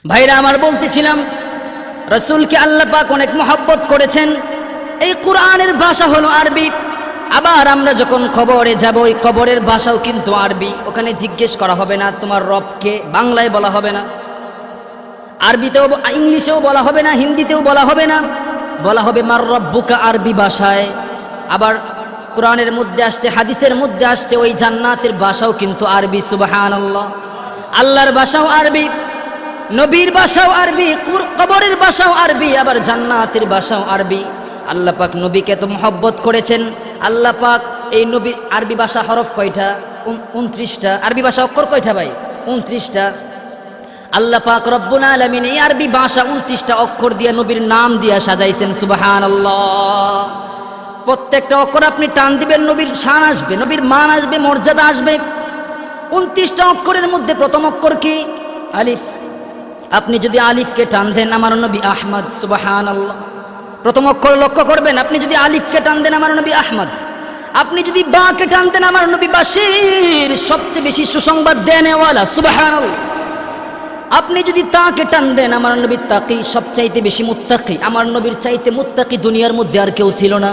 ভাইরা আমার, বলতেছিলাম রাসূলকে আল্লাহ পাক অনেক মহব্বত করেছেন। এই কোরআনের ভাষা হলো আরবি। আবার আমরা যখন কবরে যাব, ওই কবরের ভাষাও কিন্তু আরবি। ওখানে জিজ্ঞেস করা হবে না তোমার রবকে, বাংলায় বলা হবে না, আরবিতেও ইংলিশেও বলা হবে না, হিন্দিতেও বলা হবে না, বলা হবে মার রব্বুকা আরবি ভাষায়। আবার কোরআনের মধ্যে আসছে, হাদিসের মধ্যে আসছে, ওই জান্নাতের ভাষাও কিন্তু আরবি। সুবহানাল্লাহ। আল্লাহর ভাষাও আরবি, নবীর ভাষাও আরবি, কবরের ভাষাও আরবি, আবার জান্নাতের ভাষাও আরবি। আল্লাহ পাক নবীকে তো মহব্বত করেছেন। আল্লাহ পাক এই নবীর আরবি ভাষা হরফ কয়টা? 29টা। আরবি ভাষা অক্ষর কয়টা ভাই? 29টা। আল্লাহ পাক রব্বুল আলামিন এই আরবি ভাষা 29টা অক্ষর দিয়ে নবীর নাম দিয়া সাজাইছেন। সুবহানাল্লাহ। প্রত্যেকটা অক্ষর আপনি টান দিবেন, নবীর শান আসবে, নবীর মান আসবে, মর্যাদা আসবে। 29টা অক্ষরের মধ্যে প্রথম অক্ষর কি? আলিফ। আপনি যদি আলিফকে টান দেন, আমার নবী আহমদ। সুবহানাল্লাহ। প্রথম অক্ষর লক্ষ্য করবেন, আপনি যদি আলিফকে টান দেন, আমার নবী আহমদ। আপনি যদি বাকে টান দেন, আমার নবী বাশির, সবচেয়ে বেশি সুসংবাদ দেনেওয়ালা। সুবহানাল্লাহ। আপনি যদি তাকে টান দেন, আমার নবী তাকি, সবচাইতে বেশি মুত্তাকি। আমার নবীর চাইতে মুত্তাকি দুনিয়ার মধ্যে আর কেউ ছিল না।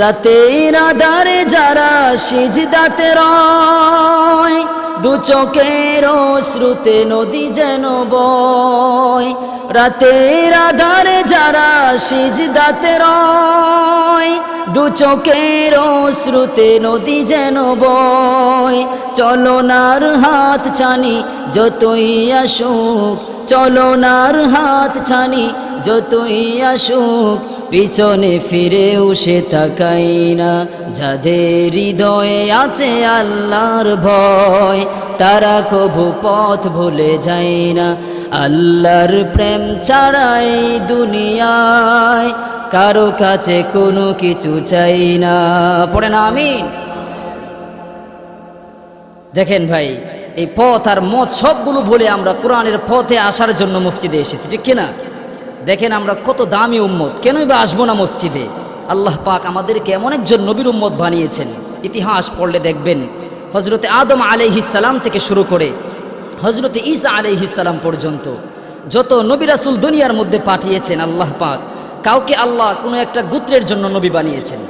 রাতের আধারে যারা সিজদাতে রয়, দু চোখের অশ্রুতে নদী যেন বয়। রাতের আধারে যারা সিজদাতে রয়, দু চোখের অশ্রুতে নদী যেন বয়। চলনার হাত ছানি যতই আসুক, চলনার হাত ছানি যতই আসুক, পিছনে ফিরেও সে তাকাই না। যাদের হৃদয়ে আছে আল্লাহর ভয়, তারা কভু পথ ভুলে যায় না। আল্লাহর প্রেম ছাড়া এই দুনিয়ায় কারো কাছে কোনো কিছু চাই না। পড়ে না আমিন। দেখেন ভাই, এই পথ আর মত সবগুলো ভুলে আমরা কোরআনের পথে আসার জন্য মসজিদে এসেছি, ঠিক কিনা? দেখেন আমরা কত দামি উম্মত, কেনই বা আসবো না মসজিদে? আল্লাহ পাক আমাদেরকে এমন একজন নবীর উম্মত বানিয়েছেন। ইতিহাস পড়লে দেখবেন, হজরতে আদম আলাইহিস সালাম থেকে শুরু করে হজরতে ঈসা আলাইহিস সালাম পর্যন্ত যত নবী রাসূল দুনিয়ার মধ্যে পাঠিয়েছেন আল্লাহ পাক, কাউকে আল্লাহ কোনো একটা গোত্রের জন্য নবী বানিয়েছেন,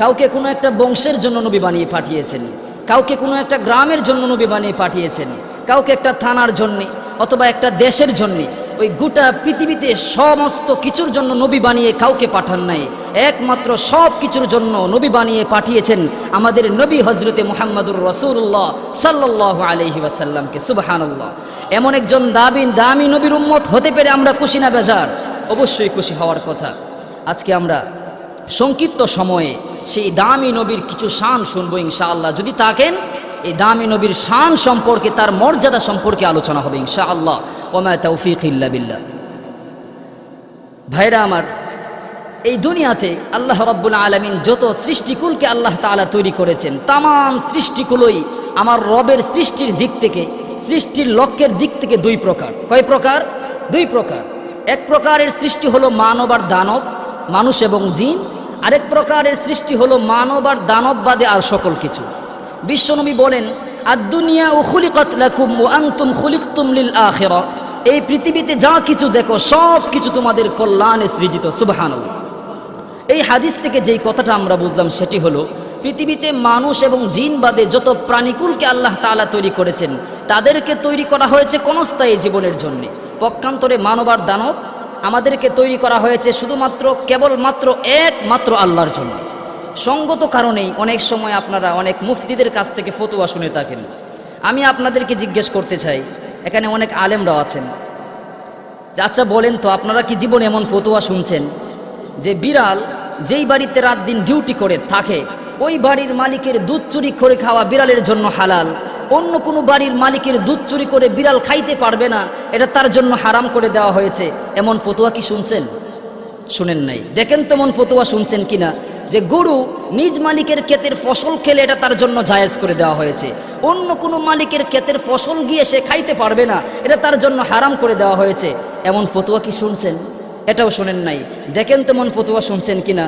কাউকে কোনো একটা বংশের জন্য নবী বানিয়ে পাঠিয়েছেন, কাউকে কোনো একটা গ্রামের জন্য নবী বানিয়ে পাঠিয়েছেন, কাউকে একটা থানার জন্যে অথবা একটা দেশের জন্যে। ওই গোটা পৃথিবীতে সমস্ত কিছুর জন্য নবী বানিয়ে কাউকে পাঠান নাই, একমাত্র সব কিছুর জন্য নবী বানিয়ে পাঠিয়েছেন আমাদের নবী হজরতে মুহাম্মদুর রাসূলুল্লাহ সাল্লাল্লাহু আলাইহি ওয়াসাল্লামকে। সুবহানাল্লাহ। এমন একজন দামি নবীর উম্মত হতে পেরে আমরা খুশি না বেজার? অবশ্যই খুশি হওয়ার কথা। আজকে আমরা সংক্ষিপ্ত সময়ে সেই দামি নবীর কিছু শান শুনবো ইনশাআল্লাহ। যদি তাকেন এই দামি নবীর শান সম্পর্কে, তার মর্যাদা সম্পর্কে আলোচনা হবে ইনশাআল্লাহ। ওমা তৌফিক ইল্লা বিল্লাহ। ভাইরা আমার, এই দুনিয়াতে আল্লাহ রাব্বুল আলামিন যত সৃষ্টিকুলকে আল্লাহ তাআলা তৈরি করেছেন, তামাম সৃষ্টিকুলই আমার রবের সৃষ্টির দিক থেকে, সৃষ্টির লক্ষ্যের দিক থেকে দুই প্রকার। কয় প্রকার? দুই প্রকার। এক প্রকারের সৃষ্টি হলো মানব আর দানব, মানুষ এবং জিন। আরেক প্রকারের সৃষ্টি হলো মানব আর দানব বাদে আর সকল কিছু। বিশ্বনবী বলেন, আদ-দুনিয়া খুলিকাত লাকুম ওয়া আনতুম খুলিকতুম লিল আখিরাহ। এই পৃথিবীতে যা কিছু দেখো সব কিছু তোমাদের কল্যাণে সৃজিত। সুবহানাল্লাহ। এই হাদিস থেকে যেই কথাটা আমরা বুঝলাম সেটি হলো, পৃথিবীতে মানুষ এবং জিন বাদে যত প্রাণীকুলকে আল্লাহ তাআলা তৈরি করেছেন, তাদেরকে তৈরি করা হয়েছে ক্ষণস্থায়ী জীবনের জন্য। পক্ষান্তরে মানব আর দানব আমাদেরকে তৈরি করা হয়েছে শুধুমাত্র কেবলমাত্র একমাত্র আল্লাহর জন্য। সঙ্গত কারণেই অনেক সময় আপনারা অনেক মুফতিদের কাছ থেকে ফতোয়া শুনে থাকেন। আমি আপনাদেরকে জিজ্ঞেস করতে চাই, এখানে অনেক আলেমরাও আছেন, আচ্ছা বলেন তো, আপনারা কি জীবনে এমন ফতোয়া শুনছেন যে বিড়াল যেই বাড়িতে রাত দিন ডিউটি করে থাকে, ওই বাড়ির মালিকের দুধ চুরি করে খাওয়া বিড়ালের জন্য হালাল, অন্য কোনো বাড়ির মালিকের দুধ চুরি করে বিড়াল খাইতে পারবে না, এটা তার জন্য হারাম করে দেওয়া হয়েছে? এমন ফতোয়া কি শুনছেন? শুনেন নাই। দেখেন তো এমন ফতোয়া শুনছেন কিনা যে গরু নিজ মালিকের ক্ষেতের ফসল খেলে এটা তার জন্য জায়েজ করে দেওয়া হয়েছে, অন্য কোনো মালিকের ক্ষেতের ফসল গিয়ে সে খাইতে পারবে না, এটা তার জন্য হারাম করে দেওয়া হয়েছে? এমন ফতোয়া কি শুনছেন? এটাও শোনেন নাই। দেখেন তো এমন ফতোয়া শুনছেন কিনা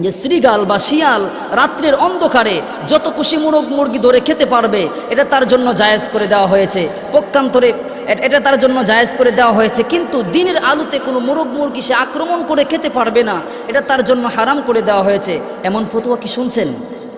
যে শ্রীগাল বা শিয়াল রাত্রের অন্ধকারে যত খুশি মোরগ মুরগি ধরে খেতে পারবে, এটা তার জন্য জায়েজ করে দেওয়া হয়েছে। পক্ষান্তরে এটা তার জন্য জায়েজ করে দেওয়া হয়েছে, কিন্তু দিনের আলোতে কোনো মোরগ মুরগি সে আক্রমণ করে খেতে পারবে না, এটা তার জন্য হারাম করে দেওয়া হয়েছে। এমন ফতোয়া কি শুনছেন?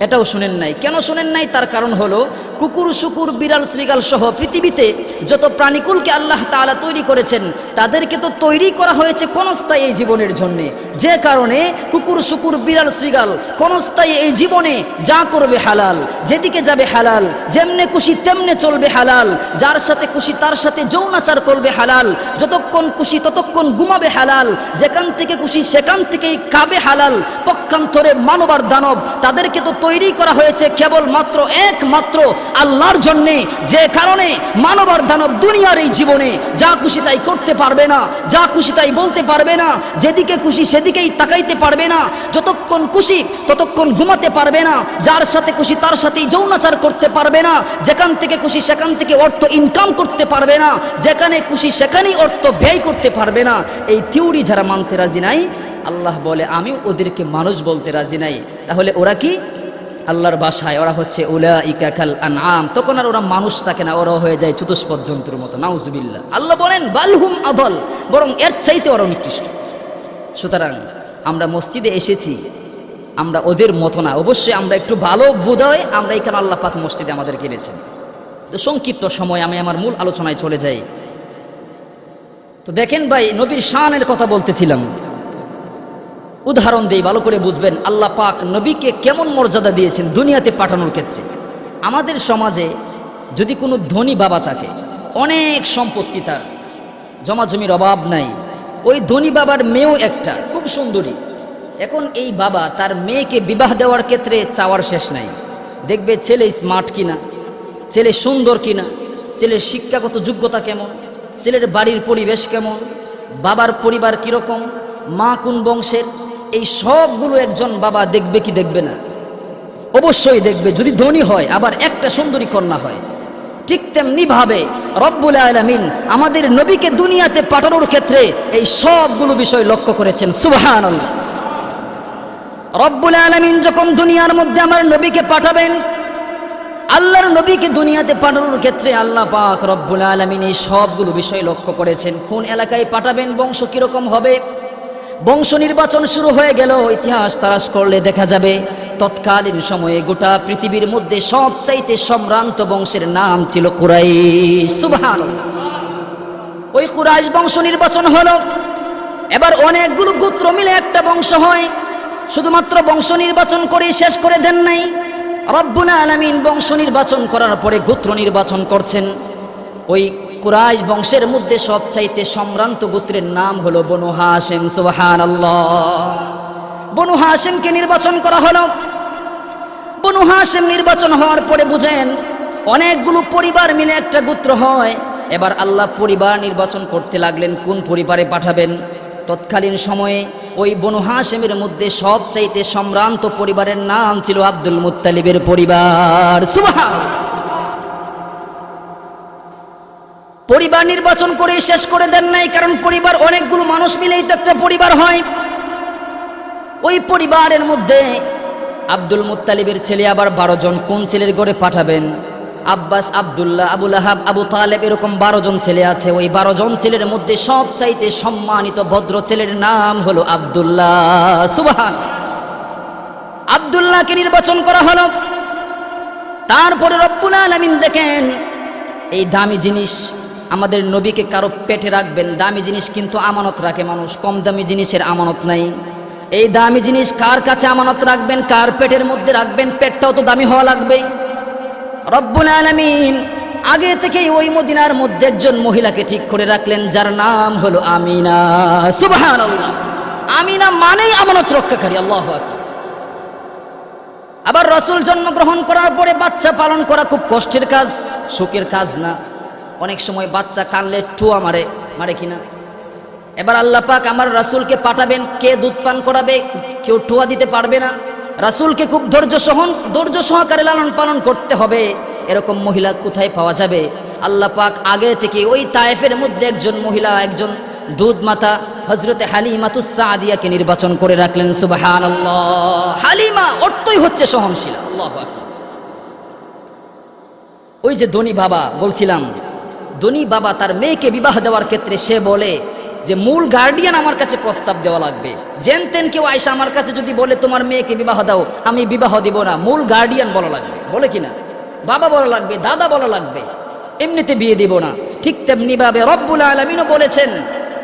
এটাও শুনেন নাই। কেন শুনেন নাই? তার কারণ হলো কুকুর শুকুর বিড়াল শ্রীগাল সহ পৃথিবীতে যত প্রাণীকুলকে আল্লাহ তাআলা তৈরি করেছেন তাদেরকে তো তৈরি করা হয়েছে ক্ষণস্থায়ী এই জীবনের জন্যে, যে কারণে কুকুর শুকুর বিড়াল শ্রীগাল ক্ষণস্থায়ী এই জীবনে যা করবে হালাল, যেদিকে যাবে হালাল, যেমনে খুশি তেমনে চলবে হালাল, যার সাথে খুশি তার সাথে যৌনাচার করবে হালাল, যতক্ষণ খুশি ততক্ষণ ঘুমাবে হালাল, যেখান থেকে খুশি সেখান থেকেই খাবে হালাল। পক্ষান্তরে মানব আর দানব তাদেরকে তো তৈরি করা হয়েছে কেবলমাত্র একমাত্র আল্লাহর জন্যে, যে কারণে মানব আর দানব দুনিয়ার এই জীবনে যা খুশি তাই করতে পারবে না, যা খুশি তাই বলতে পারবে না, যেদিকে খুশি সেদিকেই তাকাইতে পারবে না, যতক্ষণ খুশি ততক্ষণ ঘুমাতে পারবে না, যার সাথে খুশি তার সাথেই যৌনাচার করতে পারবে না, যেখান থেকে খুশি সেখান থেকে অর্থ ইনকাম করতে পারবে না, যেখানে খুশি সেখানেই অর্থ ব্যয় করতে পারবে না। এই থিওরি যারা মানতে রাজি নাই, আল্লাহ বলে আমি ওদেরকে মানুষ বলতে রাজি নাই। তাহলে ওরা কি? আল্লাহর ভাষায় ওরা হচ্ছে উলাইকা কাল আনআম। তখন আর ওরা মানুষ থাকে না, ওরা হয়ে যায় চতুষ্পদ জন্তুর মতো। নাউজুবিল্লাহ। আল্লাহ বলেন বালহুম আদল, বরং এর চাইতে ওরা নিকৃষ্ট। সুতরাং আমরা মসজিদে এসেছি, আমরা ওদের মতো না। অবশ্যই আমরা একটু ভালো বোধহয় আমরা এখানে আল্লাহ পাক মসজিদে আমাদের কিনেছেন। তো সংক্ষিপ্ত সময় আমি আমার মূল আলোচনায় চলে যাই। তো দেখেন ভাই, নবীর শানের কথা বলতেছিলাম, উদাহরণ দেই ভালো করে বুঝবেন আল্লাহ পাক নবীকে কেমন মর্যাদা দিয়েছেন দুনিয়াতে পাঠানোর ক্ষেত্রে। আমাদের সমাজে যদি কোনো ধনী বাবা থাকে, অনেক সম্পত্তি, তার জমাজমির অভাব নাই, ওই ধনী বাবার মেয়েও একটা খুব সুন্দরী। এখন এই বাবা তার মেয়েকে বিবাহ দেওয়ার ক্ষেত্রে চাওয়ার শেষ নাই। দেখবে ছেলে স্মার্ট কিনা, ছেলে সুন্দর কিনা, ছেলের শিক্ষাগত যোগ্যতা কেমন, ছেলের বাড়ির পরিবেশ কেমন, বাবার পরিবার কীরকম, মা কোন বংশের, এই সবগুলো একজন বাবা দেখবে কি দেখবে না? অবশ্যই দেখবে, যদি ধনী হয়, আবার একটা সুন্দরী কন্যা হয়। ঠিক তেমনি ভাবে রব্বুল আলামিন আমাদের নবীকে দুনিয়াতে পাঠানোর ক্ষেত্রে এই সবগুলো বিষয় লক্ষ্য করেছেন। সুবহানাল্লাহ। রব্বুল আলামিন যখন দুনিয়ার মধ্যে আমার নবীকে পাঠাবেন, আল্লাহর নবীকে দুনিয়াতে পাঠানোর ক্ষেত্রে আল্লাহ পাক রব্বুল আলামিন এই সবগুলো বিষয় লক্ষ্য করেছেন। কোন এলাকায় পাঠাবেন, বংশ কিরকম হবে, বংশ নির্বাচন শুরু হয়ে গেল। ইতিহাস তালাশ করলে দেখা যাবে তৎকালীন সময়ে গোটা পৃথিবীর মধ্যে সবচাইতে সম্ভ্রান্ত বংশের নাম ছিল কুরাইশ। সুবহানাল্লাহ। ওই কুরাইশ বংশ নির্বাচন হলো। এবার অনেকগুলো গোত্র মিলে একটা বংশ হয়। শুধুমাত্র বংশ নির্বাচন করে শেষ করে দেন নাই, রব্বুল আলামিন বংশ নির্বাচন করার পরে গোত্র নির্বাচন করছেন। ওই কুরাইশ বংশের মধ্যে সবচাইতে সম্ভ্রান্ত গোত্রের নাম হলো বনু হাশিম। সুবহানাল্লাহ। বনু হাশিমকে নির্বাচন করা হলো। বনু হাশিম নির্বাচন হওয়ার পরে বুঝেন অনেকগুলো পরিবার মিলে একটা গোত্র হয়। এবার আল্লাহ পরিবার নির্বাচন করতে লাগলেন, কোন পরিবারে পাঠাবেন। তৎকালীন সময়ে ওই বনু হাশিমের মধ্যে সবচাইতে সম্ভ্রান্ত পরিবারের নাম ছিল আব্দুল মুত্তালিবের পরিবার। সুবহানাল্লাহ। পরিবার নির্বাচন করে শেষ করে দেন নাই, কারণ পরিবার অনেকগুলো মানুষ মিলেই তো একটা পরিবার হয়। ওই পরিবারের মধ্যে আব্দুল মুত্তালিবের ছেলে আবার 12 জন। কোন ছেলের ঘরে পাঠাবেন? আব্বাস, আব্দুল্লাহ, আবু লাহাব, আবু তালেব, এরকম 12 জন ছেলে আছে। ওই 12 জন ছেলের মধ্যে সবচাইতে সম্মানিত ভদ্র ছেলের নাম হলো আব্দুল্লাহ। সুবহানাল্লাহ। আব্দুল্লাহকে নির্বাচন করা হলো। তারপরে রব্বুল আলামিন দেখেন এই দামি জিনিস, আমাদের নবীকে কারো পেটে রাখবেন, দামি জিনিস কিন্তু আমানত রাখে মানুষ, কম দামি জিনিসের আমানত নাই। এই দামি জিনিস কার কাছে আমানত রাখবেন, কার পেটের মধ্যে রাখবেন, পেটটাও তো দামি হওয়া লাগবে। রব্বুল আলামিন আগে থেকেই ওই মদিনার মধ্যে একজন মহিলাকে ঠিক করে রাখলেন, যার নাম হলো আমিনা। সুবহানাল্লাহ। আমিনা মানেই আমানত রক্ষাকারী। আল্লাহু আকবার। আবার রাসূল জন্মগ্রহণ করার পরে বাচ্চা পালন করা খুব কষ্টের কাজ, সুখের কাজ না। অনেক সময় বাচ্চা কানলে ঠুয়া মারে কিনা। এবার আল্লাহ পাক আমার রাসূলকে পাঠাবেন, কে দুধ পান করাবে? কেউ ঠুয়া দিতে পারবে না। রাসূলকে খুব ধৈর্য সহকারে লালন পালন করতে হবে। এরকম মহিলা কোথায় পাওয়া যাবে? আল্লাহ পাক আগে থেকে ওই তায়েফের মধ্যে একজন মহিলা, একজন দুধ মাতা হযরতে হালিমাতুস সাদিয়াকে নির্বাচন করে রাখলেন। সুবহানাল্লাহ। হালিমা অর্থই হচ্ছে সহনশীল। আল্লাহু আকবার। ওই যে ধনী বাবা বলছিলাম, ধনী বাবা তার মেয়েকে বিবাহ দেওয়ার ক্ষেত্রে সে বলে যে মূল গার্ডিয়ান আমার কাছে প্রস্তাব দেওয়া লাগবে। যেন তেন কেউ আয়সা আমার কাছে যদি বলে তোমার মেয়েকে বিবাহ দাও, আমি বিবাহ দিব না, মূল গার্ডিয়ান বলা লাগবে। বলে কিনা? বাবা বলা লাগবে, দাদা বলা লাগবে, এমনিতে বিয়ে দিব না। ঠিক তেমনি ভাবে রব্বুল আলামিনও বলেছেন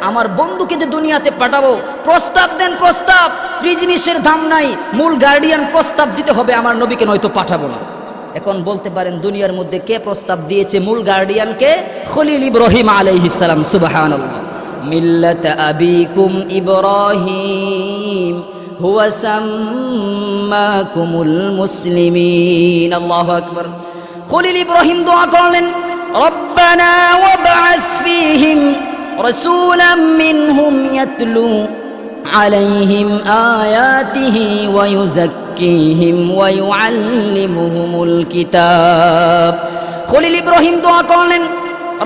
আমার বন্ধুকে যে দুনিয়াতে পাঠাবো, প্রস্তাব দেন, প্রস্তাব, ফ্রি জিনিসের দাম নাই, মূল গার্ডিয়ান প্রস্তাব দিতে হবে আমার নবীকে, নয়তো পাঠাবো না। এখন বলতে পারেন দুনিয়ার মধ্যে কে প্রস্তাব দিয়েছে মূল গার্ডিয়ানকে? খলিল ইব্রাহিম আলাইহিস সালাম। সুবহানাল্লাহ। মিল্লাত আবিকুম ইব্রাহিম হুয়া সাম্মাকুমুল মুসলিমিন। আল্লাহু আকবার। খলিল ইব্রাহিম দোয়া করলেন, রব্বানা ওয়াবআথ ফীহিম রাসূলাম মিনহুম ইয়াতলু আলাইহিম আয়াতিহি ওয়া ইউযাক্কিহিম ওয়া ইউআল্লিমুহুমুল কিতাব। খলিল ইব্রাহিম দোয়া করলেন,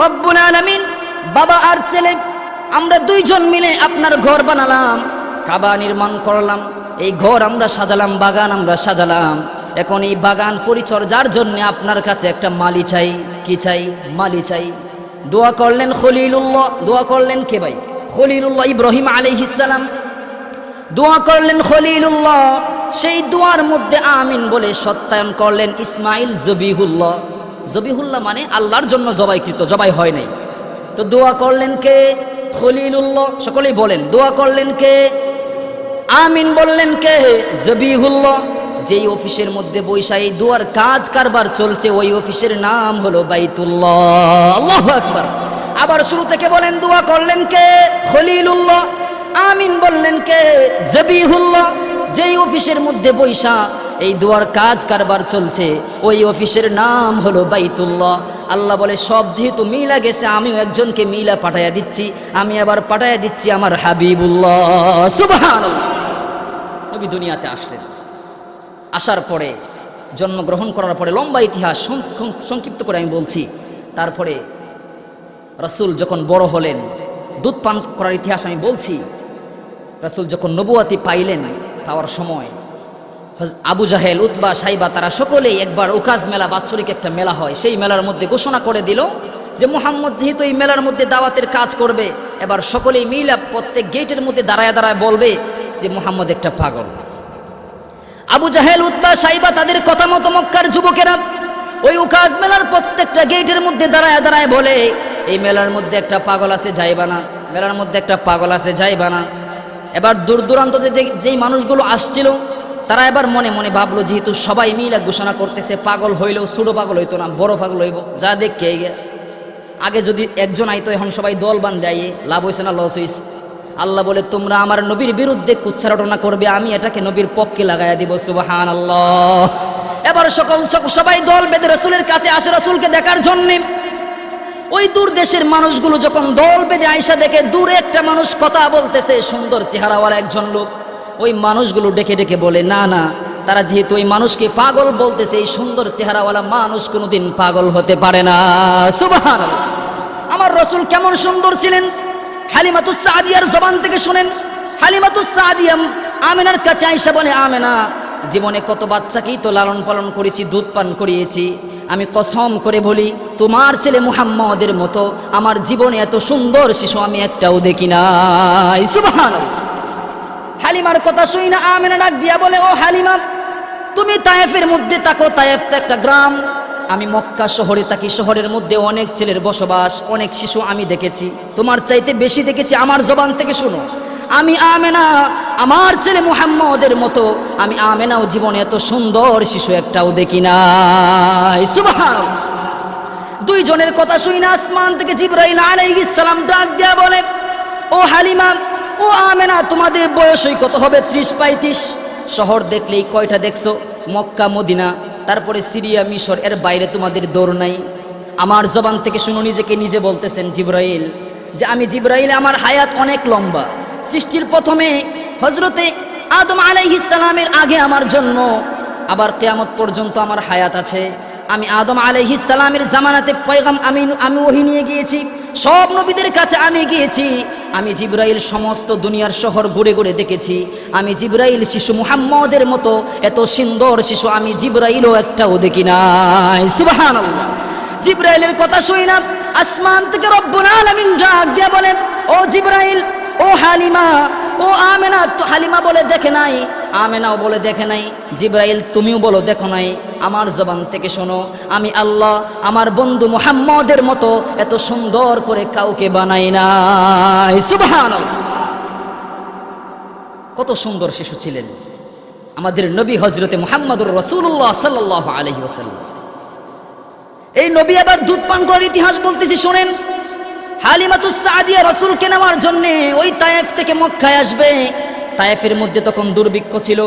রব্বুল আলামিন, বাবা আর ছেলে আমরা দুইজন মিলে আপনার ঘর বানালাম, কাবা নির্মাণ করলাম, এই ঘর আমরা সাজালাম, বাগান আমরা সাজালাম। এখন এই বাগান পরিচর্যার জন্য আপনার কাছে একটা মালি চাই। কি চাই? মালি চাই। দোয়া করলেন খলিলুল্লাহ। দোয়া করলেন কে ভাই? খলিলুল্লাহ ইব্রাহিম আলাইহিস সালাম দোয়া করলেন খলিলুল্লাহ। সেই দোয়ার মধ্যে আমিন বলে সত্যায়ন করলেন ইসমাইল জবিহুল্লাহ। জবিহুল্লাহ মানে আল্লাহর জন্য জবাইকৃত, জবাই হয় নাই। তো দোয়া করলেন কে? খলিলুল্লাহ। সকলেই বলেন, দোয়া করলেন কে? আমিন বললেন কে? জবিহুল্লাহ। যেই অফিসের মধ্যে বৈশা এই দোয়ার কাজ কারবার চলছে, ওই অফিসের নাম হলো বাইতুল্লাহ। আল্লাহু আকবার। আবার শুরু থেকে বলেন, দোয়া করলেন কে? খলিলুল্লাহ। আমিন বললেন কে? জবিহুল্লাহ। যেই অফিসের মধ্যে বৈশা এই দোয়ার কাজ কারবার চলছে, ওই অফিসের নাম হলো বাইতুল্লাহ। আল্লাহ বলে সব যেহেতু মিলা গেছে, আমিও একজনকে মিলা পাঠাইয়া দিচ্ছি, আমি আবার পাঠাইয়া দিচ্ছি আমার হাবিবুল্লাহ। সুবহানাল্লাহ। নবী দুনিয়াতে আসলেন। আসার পরে, জন্মগ্রহণ করার পরে লম্বা ইতিহাস সংক্ষিপ্ত করে আমি বলছি। তারপরে রাসূল যখন বড় হলেন, দুধ পান করার ইতিহাস আমি বলছি। রাসূল যখন নবুয়াতি পাইলেন, পাওয়ার সময় আবু জাহেল, উতবা, সাইবা তারা সকলেই একবার উকাজ মেলা, বাৎসরিক একটা মেলা হয়, সেই মেলার মধ্যে ঘোষণা করে দিল যে মুহাম্মদ যেহেতু এই মেলার মধ্যে দাওয়াতের কাজ করবে, এবার সকলেই মিলা প্রত্যেক গেটের মধ্যে দাঁড়ায় দাঁড়ায় বলবে যে মুহাম্মদ একটা পাগল। আবু জাহেল, উতবা, সাইবা তাদের কথা মতো মক্কার যুবকেরা ওই উকাজ মেলার প্রত্যেকটা গেটের মধ্যে দাঁড়ায় দাঁড়ায় বলে, এই মেলার মধ্যে একটা পাগল আছে, যাইবা না, মেলার মধ্যে একটা পাগল আছে, যাইবা না। এবার দূর দূরান্ত যেই মানুষগুলো আসছিল, তারা এবার মনে মনে ভাবলো যেহেতু সবাই মিলে ঘোষণা করতেছে, পাগল হইলেও ছোট পাগল হইতো না, বড় পাগল হইব, যা দেখে আগে যদি একজন আইতো, এখন সবাই দল বান্ধে আইয়ে লাভ হয়েছে না লস হয়েছে? আল্লাহ বলে তোমরা আমার নবীর বিরুদ্ধে কুৎসারটনা করবে, আমি এটাকে নবীর পক্ষে লাগাইয়া দিব। সুবহানাল্লাহ। এবার সবাই দল বেঁধে রাসূলের কাছে আসে রাসূলকে দেখার জন্য। ওই দূর দেশের মানুষগুলো যখন দল বেঁধে আয়সা দেখে দূরে একটা মানুষ কথা বলতেছে, সুন্দর চেহারাওয়ালা একজন লোক, ওই মানুষগুলো ডেকে ডেকে বলে না না, তারা যেহেতু ওই মানুষকে পাগল বলতেছে, এই সুন্দর চেহারাওয়ালা মানুষ কোনোদিন পাগল হতে পারে না। সুবহানাল্লাহ। আমার রাসূল কেমন সুন্দর ছিলেন, হালিমাতুস সাদিয়ার জবান থেকে শুনেন। হালিমাতুস সাদিয়া আমিনার কাছে আয়েশা বলে, আমিনা, জীবনে কত বাচ্চাকেই তো লালন পালন করেছি, দুধ পান করিয়েছি, আমি কসম করে বলি তোমার ছেলে মুহাম্মদের মতো আমার জীবনে এত সুন্দর শিশু আমি একটাও দেখি নাই। সুবহানাল্লাহ। হালিমার কথা শুই না আমিনা ডাক দিয়া বলে, ও হালিমা, তুমি তায়েফের মধ্যে থাকো, তায়েফ তো একটা গ্রাম, আমি মক্কা শহরে থাকি, শহরের মধ্যে অনেক ছেলের বসবাস, অনেক শিশু আমি দেখেছি, তোমার চাইতে বেশি দেখেছি। আমার জবান থেকে শুনো, আমি আমেনা আমার ছেলে মুহাম্মদের মতো আমি আমেনাও জীবনে এত সুন্দর শিশু একটাও দেখি নাই। সুবহানাল্লাহ। দুইজনের কথা শুই না আসমান থেকে জিবরাইল আলাইহিস সালাম ডাক দিয়া বলে, ও হালিমা, ও আমেনা, তোমাদের বয়সই কত হবে? 30-35। শহর দেখলেই কয়টা দেখছো? মক্কা, মদিনা, তারপরে সিরিয়া, মিশর, এর বাইরে তোমাদের দৌড় নাই। আমার জবান থেকে শুনো, নিজেকে নিজে বলতেছেন জিবরাইল যে আমি জিবরাইল, আমার হায়াত অনেক লম্বা। সৃষ্টির প্রথমে হযরতে আদম আলাইহিস সালামের আগে আমার জন্ম, আবার কিয়ামত পর্যন্ত আমার হায়াত আছে। আমি আদম আলাইহিস সালামের জামানাতে পয়গাম আমি ওহী নিয়ে গিয়েছি, সব নবীদের কাছে আমি গিয়েছি। আমি জিবরাইল সমস্ত দুনিয়ার শহর ঘুরে ঘুরে দেখেছি। আমি জিবরাইল শিশু মুহাম্মদের মতো এত সুন্দর শিশু আমি জিবরাইলও একটাও দেখি নাই। সুবহানাল্লাহ। জিবরাইলের কথা শুই না, আসমান থেকে রব্বুল আলামিন ডাক দিয়ে বলেন, ও জিবরাইল, ও হালিমা, ও আমেনা। তো হালিমা বলে দেখে নাই, আমেনাও বলে দেখে নাই। জিবরাইল তুমিও বলো দেখো নাই। আমার জবান থেকে শোনো, আমি আল্লাহ আমার বন্ধু মুহাম্মদের মতো এত সুন্দর করে কাউকে বানাই নাই। সুবহানাল্লাহ। কত সুন্দর শিশু ছিলেন আমাদের নবী হযরতে মুহাম্মদুর রাসূলুল্লাহ সাল্লাল্লাহু আলাইহি ওয়াসাল্লাম। এই নবী আবার দুধ পান করার ইতিহাস বলতেছি, শোনেন। হালিমাতুস সাদিয়া রাসূলকে নেওয়ার জন্য ওই তায়েফ থেকে মক্কায় আসবে। তায়েফের মধ্যে তখন দুর্ভিক্ষ ছিল।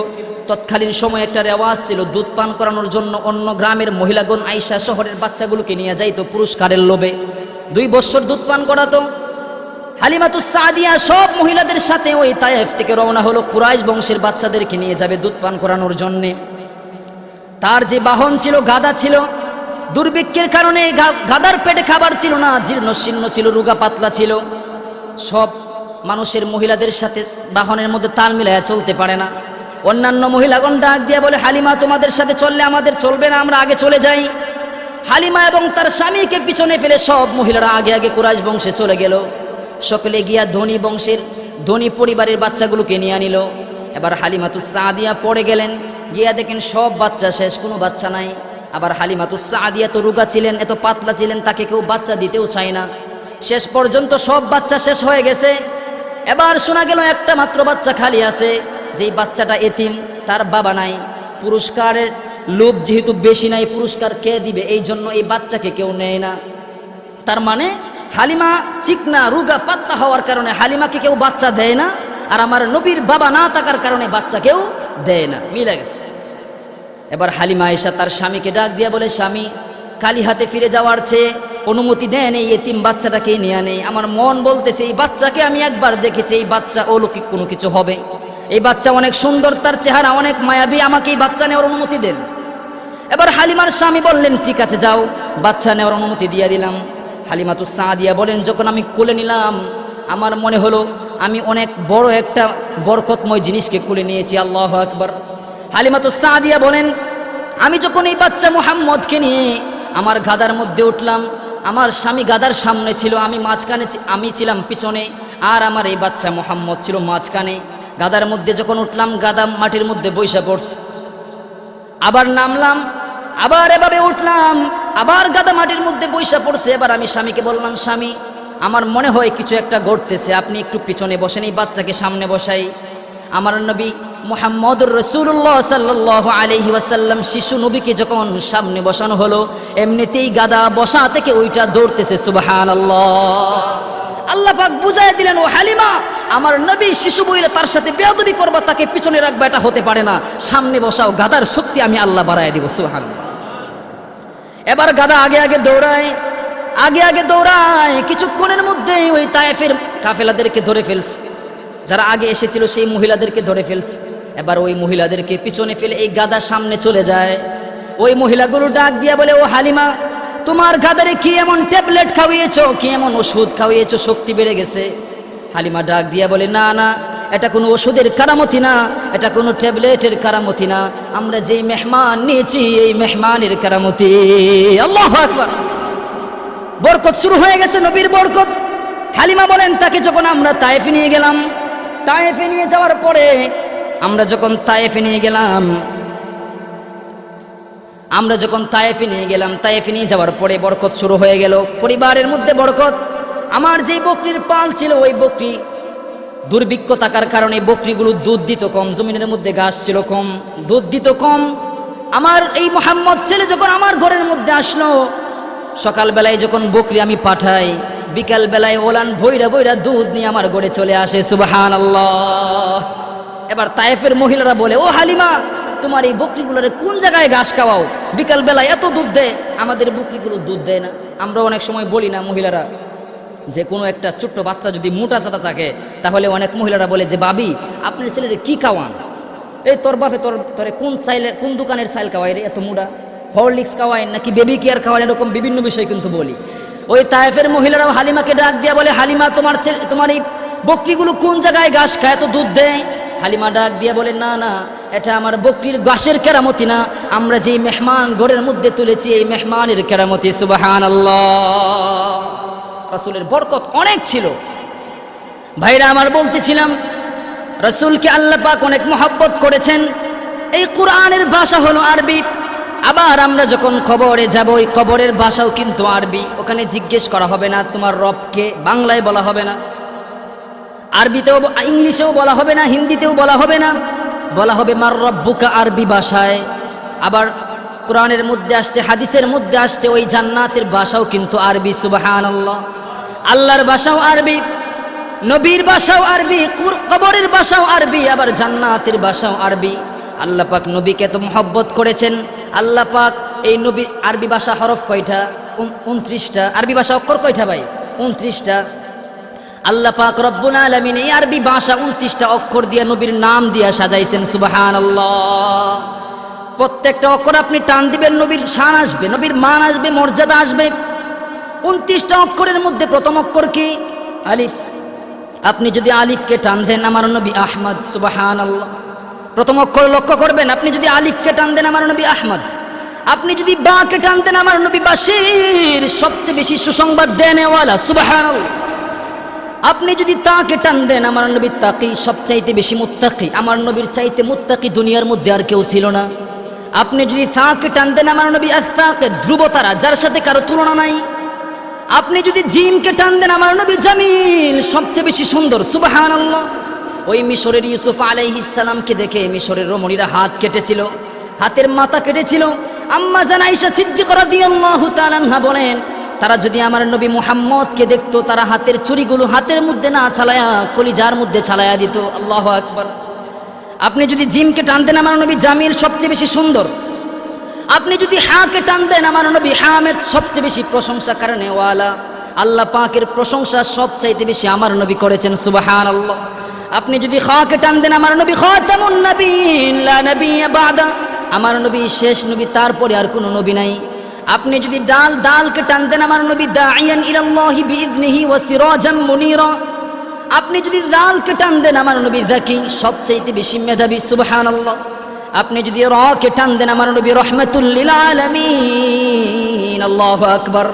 তৎকালীন সময় একটা রেওয়াজ ছিল, দুধ পান করানোর জন্য অন্য গ্রামের মহিলাগণ আইসা শহরের বাচ্চাগুলোকে নিয়ে যাইতো পুরস্কারের লোভে। 2 বছর দুধ পান করাতো। হালিমাতুস সাদিয়া সব মহিলাদের সাথে ওই তায়েফ থেকে রওনা হলো, কুরাইশ বংশের বাচ্চাদেরকে নিয়ে যাবে দুধ পান করানোর জন্য। তার যে বাহন ছিল, গাধা ছিল। দুর্ভিক্ষের কারণে গাধার পেটে খাবার ছিল না, জীর্ণ শীর্ণ ছিল, রোগা পাতলা ছিল। সব মানুষের মহিলাদের সাথে বাহনের মধ্যে তাল মিলাইয়া চলতে পারে না। অন্যান্য মহিলাগণ ডাক দিয়ে বলে, হালিমা তোমাদের সাথে চললে আমাদের চলবে না, আমরা আগে চলে যাই। হালিমা এবং তার স্বামীকে পিছনে ফেলে সব মহিলারা আগে আগে কুরাইশ বংশে চলে গেল। সকলে গিয়া ধনী বংশের ধনী পরিবারের বাচ্চাগুলোকে নিয়ে আনিল। এবার হালিমাতুস সাদিয়া পড়ে গেলেন, গিয়া দেখেন সব বাচ্চা শেষ, কোনো বাচ্চা নাই। আবার হালিমাতুস সাদিয়া তো রোগা ছিলেন, এত পাতলা ছিলেন, তাকে কেউ বাচ্চা দিতেও চায় না। শেষ পর্যন্ত সব বাচ্চা শেষ হয়ে গেছে। এবার শোনা গেল একটা মাত্র বাচ্চা খালি আছে, যেই বাচ্চাটা এতিম, তার বাবা নাই। পুরস্কারের লোভ যেহেতু বেশি নাই, পুরস্কার কে দিবে, এই জন্য এই বাচ্চাকে কেউ নেয় না। তার মানে হালিমা চিকনা রোগা পাতলা হওয়ার কারণে হালিমাকে কেউ বাচ্চা দেয় না, আর আমার নবীর বাবা না থাকার কারণে বাচ্চা কেউ দেয় না। মিলে গেছে। এবার হালিমা এসা তার স্বামীকে ডাক দিয়া বলে, স্বামী, খালি হাতে ফিরে যাওয়ার চেয়ে অনুমতি দেন এই এতিম বাচ্চাটাকে নিয়ে নেই। আমার মন বলতেছে এই বাচ্চাকে আমি একবার দেখেছি, এই বাচ্চা অলৌকিক কোনো কিছু হবে, এই বাচ্চা অনেক সুন্দর, তার চেহারা অনেক মায়াবী, আমাকে এই বাচ্চা নেওয়ার অনুমতি দেন। এবার হালিমার স্বামী বললেন, ঠিক আছে যাও, বাচ্চা নেওয়ার অনুমতি দিয়ে দিলাম। হালিমাতুস সাদিয়া বলেন, যখন আমি কোলে নিলাম আমার মনে হলো আমি অনেক বড় একটা বরকতময় জিনিসকে কোলে নিয়েছি। আল্লাহু আকবার। হালিমাতুস সাদিয়া বলেন, আমি যখন এই বাচ্চা মুহাম্মদকে নিয়ে আমার গাদার মধ্যে উঠলাম, আমার স্বামী গাদার সামনে ছিল, আমি মাঝখানে, আমি ছিলাম পিছনে, আর আমার এই বাচ্চা মুহাম্মদ ছিল মাঝখানে। গাদার মধ্যে যখন উঠলাম, গাদা মাটির মধ্যে বৈশা পড়ছে। আবার নামলাম, আবার এভাবে উঠলাম, আবার গাদা মাটির মধ্যে বৈশা পড়ছে। এবার আমি স্বামীকে বললাম, স্বামী, আমার মনে হয় কিছু একটা ঘটতেছে, আপনি একটু পিছনে বসেন, এই বাচ্চাকে সামনে বসাই। আমার নবী মুহাম্মদুর রাসূলুল্লাহ সাল্লাল্লাহু আলাইহি ওয়াসাল্লাম শিশু নবীকে যখন সামনে বসানো হলো, এমনিতেই গাদা বসা থেকে ওইটা দৌড়তেছে। সুবহানাল্লাহ। আল্লাহ পাক বুঝায় দিলেন, ও হালিমা, আমার নবী শিশু বইলে তার সাথে বেয়াদবি করবা, তাকে পিছনে রাখবা, এটা হতে পারে না, সামনে বসাও, গাদার শক্তি আমি আল্লাহ বাড়ায় দিব। সুবহানাল্লাহ। এবার গাদা আগে আগে দৌড়ায়, আগে আগে দৌড়ায়। কিছুক্ষণের মধ্যে ওই তায়েফের কাফেলাদেরকে ধরে ফেলছে, যারা আগে এসেছিল সেই মহিলাদেরকে ধরে ফেলছে। এবার ওই মহিলাদেরকে পিছনে ফেলে এই গাদা সামনে চলে যায়। ওই মহিলাগুলো ডাক দিয়া বলে, ও হালিমা, তোমার গাদারে কি এমন ট্যাবলেট খাওয়িয়েছো, কি এমন ওষুধ খাওয়িয়েছো, শক্তি বেড়ে গেছে? হালিমা ডাক দিয়া বলে, না না, এটা কোনো ওষুধের কারামতি না, এটা কোনো ট্যাবলেটের কারামতি না, আমরা যেই মেহমান নিয়েছি এই মেহমানের কারামতি। আল্লাহু আকবার। বরকত শুরু হয়ে গেছে, নবীর বরকত। হালিমা বলেন, তাকে যখন আমরা তায়েফে নিয়ে গেলাম, তায়েফে নিয়ে যাওয়ার পরে আমরা যখন তায়েফে নিয়ে যাওয়ার পরে বরকত শুরু হয়ে গেল, পরিবারের মধ্যে বরকত। আমার যে বকরির পাল ছিল, ওই বকরি দুর্ভিক্ষ থাকার কারণে বকরিগুলো দুধ দিত কম, জমিনের মধ্যে ঘাস ছিল কম, দুধ দিত কম। আমার এই মুহাম্মদ ছেলে যখন আমার ঘরের মধ্যে আসলো, সকালবেলায় যখন বকরি আমি পাঠাই, বিকাল বেলায় ওলান ভৈরা ভৈরা দুধ নিয়ে আমার ঘরে চলে আসে। সুবহানাল্লাহ। এবার তায়েফের মহিলারা বলে, ও হালিমা, তোমার এই বকরিগুলোর কোন জায়গায় ঘাস খাওয়াও, বিকাল বেলায় এত দুধ দেয়, আমাদের বকরিগুলো দুধ দেয় না। আমরা অনেক সময় বলি না মহিলারা, যে কোনো একটা ছোট্ট বাচ্চা যদি মোটা চাতা থাকে, তাহলে অনেক মহিলারা বলে যে, বাবি, আপনার ছেলের কি খাওয়ান, এই তোর বাপে তোরে কোন দোকানের চাইল খাওয়াই রে, এত মোটা, হরলিক্স খাওয়ায়েন নাকি বেবি কেয়ার খাওয়ান, এরকম বিভিন্ন বিষয় কিন্তু বলি। ওই তায়েফের মহিলারাও হালিমাকে ডাক দিয়া বলে, হালিমা তোমার এই বকরিগুলো কোন জায়গায় ঘাস খায়, এত দুধ দেয়? হালিমা ডাক দিয়া বলে, না না, এটা আমার বকরির ঘাসের কেরামতি না, আমরা যেই মেহমান ঘরের মধ্যে তুলেছি এই মেহমানের কেরামতি। সুবহানাল্লাহ। রাসূলের বরকত অনেক ছিল। ভাইরা আমার, বলতেছিলাম রাসূলকে আল্লাহ পাক অনেক মহব্বত করেছেন। এই কোরআনের ভাষা হলো আরবি। আবার আমরা যখন কবরে যাব, ওই কবরের ভাষাও কিন্তু আরবি। ওখানে জিজ্ঞেস করা হবে না তোমার রবকে, বাংলায় বলা হবে না, আরবিতেও ইংলিশেও বলা হবে না, হিন্দিতেও বলা হবে না, বলা হবে মার রব্বুকা আরবি ভাষায়। আবার কোরআনের মধ্যে আসছে, হাদিসের মধ্যে আসছে ওই জান্নাতের ভাষাও কিন্তু আরবি। সুবহানাল্লাহ। আল্লাহর ভাষাও আরবি, নবীর ভাষাও আরবি, কবরের ভাষাও আরবি, আবার জান্নাতের ভাষাও আরবি। আল্লাহ পাক নবীকে এত মহব্বত করেছেন। আল্লাহ পাক এই নবীর আরবি ভাষা হরফ কয়টা? 29টা। আরবি ভাষা অক্ষর কয়টা ভাই? 29টা। আল্লাহ পাক রব্বুল আলামিন এই আরবি ভাষা 29টা অক্ষর দিয়ে নবীর নাম দিয়া সাজাইছেন। সুবহানাল্লাহ। প্রত্যেকটা অক্ষর আপনি টান দিবেন, নবীর শান আসবে, নবীর মান আসবে, মর্যাদা আসবে। 29টা অক্ষরের মধ্যে প্রথম অক্ষর কি? আলিফ। আপনি যদি আলিফকে টান দেন, আমার নবী আহমদ। সুবহানাল্লাহ। প্রথম অক্ষর লক্ষ্য করবেন, আপনি যদি আলিফকে টান দেন, আমার নবী আহমদ। আপনি যদি বাকে টান দেন, আমার নবী বাশির, সবচেয়ে বেশি সুসংবাদ দেনেওয়ালা। সুবহানাল্লাহ। আপনি যদি তাকে টান দেন, আমার নবী তাকি, সবচাইতে বেশি মুত্তাকি। আমার নবীর চাইতে মুত্তাকি দুনিয়ার মধ্যে আর কেউ ছিল না। আপনি যদি তাকে টান দেন, আমার নবী আস-সাকে, ধ্রুবতারা, যার সাথে কারো তুলনা নাই। আপনি যদি জিমকে টান দেন, আমার নবী জামিল, সবচেয়ে বেশি সুন্দর। সুবহানাল্লাহ। ওই মিশরের ইউসুফ আলাইহিস সালামকে দেখে মিশরের রমণীরা হাত কেটেছিল, হাতের মাথা কেটেছিল। আম্মা জান আয়েশা সিদ্দিকা রাদিয়াল্লাহু তাআলা আনহা বলেন, তারা যদি আমার নবী মুহাম্মদকে দেখতো, তারা হাতের চুরিগুলো হাতের মধ্যে না চালায়া কলিজার মধ্যে চালায়া দিত। আল্লাহু আকবার। আপনি যদি জিমকে টান দেন, আমার নবী জামিল, সবচেয়ে বেশি সুন্দর। আপনি যদি হাকে টান দেন, আমার নবী হামেদ, সবচেয়ে বেশি প্রশংসা কারণেওয়ালা। আল্লাহ পাকের প্রশংসা সবচাইতে বেশি আমার নবী করেছেন। সুবহানাল্লাহ। আপনি যদি খাকে টান দেন, আমার নবী খাতামুন নবিয়্যিন, লা নাবিয়্যা বাদা, আমার নবী শেষ নবী, তারপরে আর কোনো নবী নাই। আপনি যদি দালকে টান দেন, আমার নবী দাঈয়ান ইলাল্লাহি বিইذনিহি ওয়া সিরাজাম মুনীরা। আপনি যদি দালকে টান দেন, আমার নবী যাকি, সবচাইতে বেশি মেধাবী। সুবহানাল্লাহ। আপনি যদি রাকে টান দেন, আমার নবী রাহমাতুল লিল আলামিন। আল্লাহু আকবার।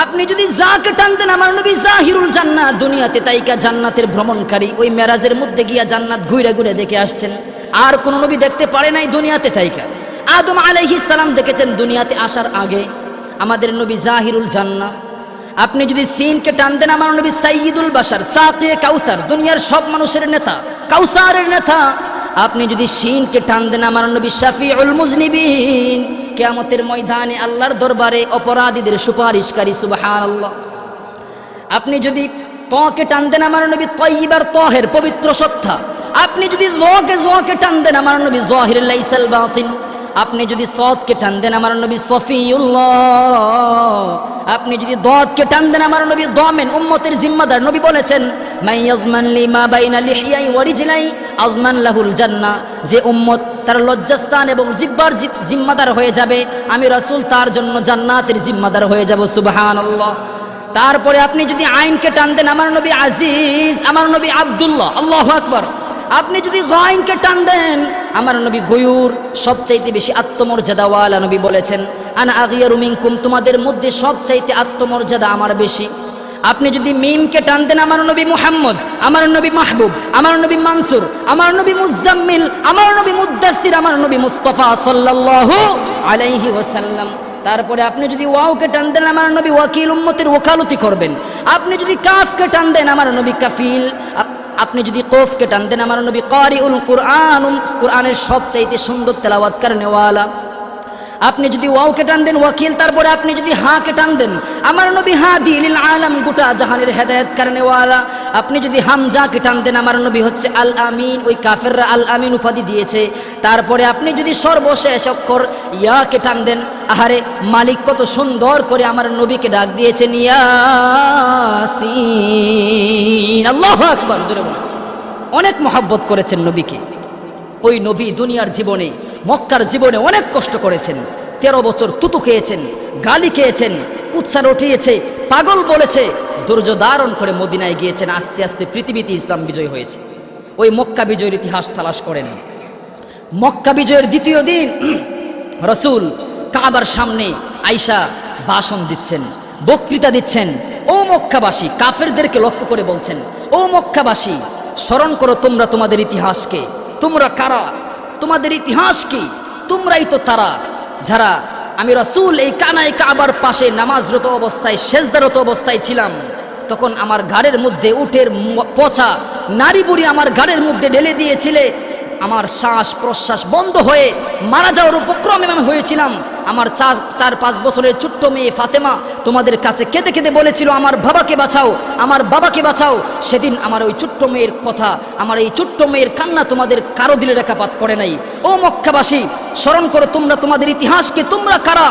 আপনি যদি জাকে টান দেন, আমার নবী জাহিরুল জান্নাত, দুনিয়াতে তাইকা জান্নাতের ভ্রমণকারী। ওই মেরাজের মধ্যে গিয়া জান্নাত ঘুরে ঘুরে দেখে আসছেন, আর কোন নবী দেখতে পারে নাই দুনিয়াতে তাইকা। আদম আলাইহিস সালাম দেখেছেন দুনিয়াতে আসার আগে। আমাদের নবী জাহিরুল জান্নাহ। আপনি যদি সিনকে টান দেন, আমার নবী সাইয়্যিদুল বাশার, সাকিয়ে কাউসার, দুনিয়ার সব মানুষের নেতা, কাউসারের নেতা। আপনি যদি শিনকে টান দেন, আমার নবী শাফিউল মুজনিবিন, কিয়ামতের ময়দানে আল্লাহর দরবারে অপরাধীদের সুপারিশকারী। সুবহানাল্লাহ। আপনি যদি তকে টান দেন, আমার নবী তয়্যিবার তাহের, পবিত্র সত্তা। আপনি যদি জকে টান দেন, আমার নবী যাহির লাইসাল বাতিন। আপনি যদি সদকে টান দেন, আমার নবী সফিউল্লাহ। আপনি যদি দদকে টান দেন, আমার নবী দামেন, উম্মতের জিম্মাদার। নবী বলেছেন, মাই ইয়াজমান লি মা বাইনা লিহিয়াই ওয়া রিজলাই আজমান লাহুল জান্নাহ। যে উম্মত তার লজ্জাস্থান এবং জিহ্বার জিম্মাদার হয়ে যাবে, আমি রাসূল তার জন্য জান্নাতের জিম্মাদার হয়ে যাব। সুবহানাল্লাহ। তারপরে আপনি যদি আইনকে টান দেন, আমার নবী আজিজ, আমার নবী আব্দুল্লাহ। আল্লাহু আকবার। আপনি যদি গায়নকে টান দেন, আমার নবী গয়ুর, সবচাইতে বেশি আত্মমর্যাদাওয়ালা। নবী বলেছেন, আনা আগিয়ারু মিনকুম, তোমাদের মধ্যে সবচাইতে আত্মমর্যাদা আমার বেশি। আপনি যদি মিমকে টান দেন, আমার নবী মুহাম্মদ, আমার নবী মাহবুব, আমার নবী মানসুর, আমার নবী মুজাম্মিল, আমার নবী মুদ্দাসির, আমার নবী মুস্তাফা সাল্লাল্লাহু আলাইহি ওয়াসাল্লাম। তারপরে আপনি যদি ওয়াওকে টান দেন, আমার নবী ওয়াকিল, উম্মতের ওকালতি করবেন। আপনি যদি কাফকে টান দেন, আমার নবী কাফিল। আপনি যদি কফকে টান দেন, আমার নবী কারিউল কুরআন, কুরআনের সবচাইতে সুন্দর তেলাওয়াত করনেওয়ালা। আপনি যদি ওয়াওকে টান দেন, ওয়াকিল। তারপরে আপনি যদি হাকে টান দেন, আমার নবী হাদি লিল আলাম, গোটা জাহানের হেদায়েত করনেওয়ালা। আপনি যদি হামজাকে টান দেন, আমার নবী হচ্ছে আল আমিন, ওই কাফেররা আল আমিন উপাধি দিয়েছে। তারপরে আপনি যদি সর্বশেষ অক্ষর ইয়াকে টান দেন, আহারে মালিক কত সুন্দর করে আমার নবীকে ডাক দিয়েছেন, ইয়াসিন। আল্লাহু আকবার। জোরে বলুন। অনেক মহব্বত করেছেন নবীকে। ওই নবী দুনিয়ার জীবনে, মক্কার জীবনে অনেক কষ্ট করেছেন। 13 বছর তুতু খেয়েছেন, গালি খেয়েছেন, কুৎসা রটিয়েছে, পাগল বলেছে, ধৈর্য ধারণ করে মদিনায় গিয়েছেন। আস্তে আস্তে পৃথিবীতে ইসলাম বিজয় হয়েছে। ওই মক্কা বিজয়ের ইতিহাস তালাশ করেন। মক্কা বিজয়ের দ্বিতীয় দিন রসুল কাবার সামনে আইসা ভাষণ দিচ্ছেন, বক্তৃতা দিচ্ছেন। ও মক্কাবাসী, কাফেরদেরকে লক্ষ্য করে বলছেন, ও মক্কাবাসী, স্মরণ করো তোমরা তোমাদের ইতিহাসকে। তোমরা কারা? তোমাদের ইতিহাস কি? তোমরাই তো তারা যারা আমি রাসূল এই কানায় কাবার পাশে নামাজরত অবস্থায়, সেজদারত অবস্থায় ছিলাম, তখন আমার ঘাড়ের মধ্যে উটের পচা নারী বুড়ি আমার ঘাড়ের মধ্যে ঢেলে দিয়েছিলে। আমার শ্বাস প্রশ্বাস বন্ধ হয়ে মারা যাওয়ার উপক্রমে আমি হয়েছিলাম। আমার 4-5 বছরের ছোট্ট মেয়ে ফাতেমা তোমাদের কাছে কেঁদে কেঁদে বলেছিল, আমার বাবাকে বাঁচাও, আমার বাবাকে বাঁচাও। সেদিন আমার ওই ছোট্ট মেয়ের কথা, আমার এই ছোট্ট মেয়ের কান্না তোমাদের কারো দিলে রেখাপাত করে নাই। ও মক্কাবাসী, স্মরণ করো তোমরা তোমাদের ইতিহাসকে। তোমরা কারা?